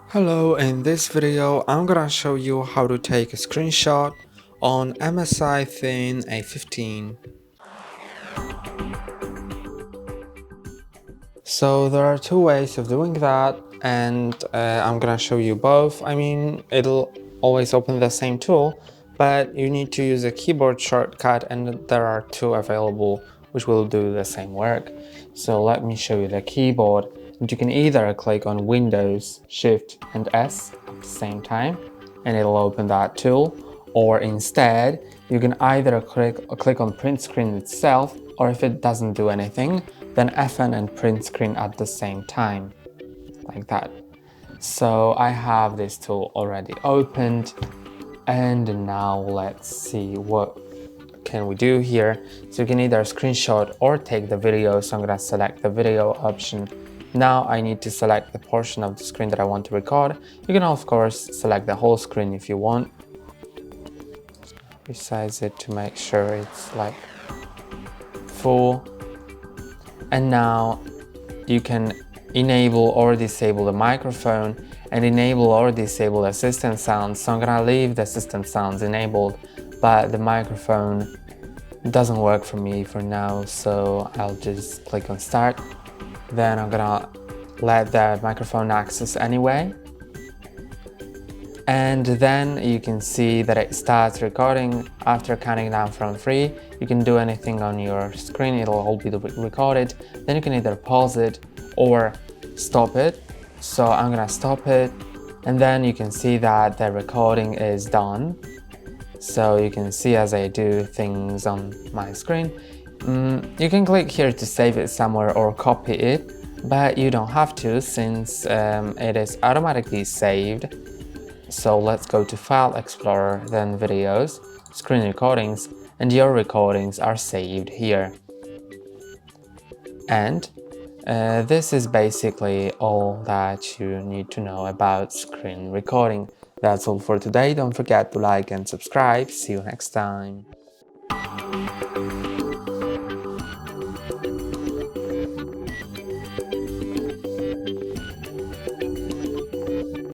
Hello, in this video I'm gonna show you how to take a screenshot on MSI Thin A15. So there are two ways of doing that, and I'm gonna show you both. It'll always open the same tool, but you need to use a keyboard shortcut, and there are two available which will do the same work. So let me show you the keyboard. And you can either click on Windows, Shift and S at the same time, and it'll open that tool, or instead you can either click on print screen itself, or if it doesn't do anything, then Fn and print screen at the same time, like that. So I have this tool already opened, and now let's see what can we do here. So you can either screenshot or take the video. So I'm gonna select the video option. Now I need to select the portion of the screen that I want to record. You can of course select the whole screen if you want. Resize it to make sure it's like full. And now you can enable or disable the microphone and enable or disable assistant sounds. So I'm gonna leave the assistant sounds enabled, but the microphone doesn't work for me for now, so I'll just click on start. Then I'm gonna let the microphone access anyway. And then you can see that it starts recording after counting down from 3. You can do anything on your screen, it'll all be recorded. Then you can either pause it or stop it. So I'm gonna stop it, and then you can see that the recording is done. So you can see as I do things on my screen. You can click here to save it somewhere or copy it, but you don't have to since it is automatically saved. So let's go to File Explorer, then Videos, Screen Recordings, and your recordings are saved here. And this is basically all that you need to know about screen recording. That's all for today. Don't forget to like and subscribe. See you next time.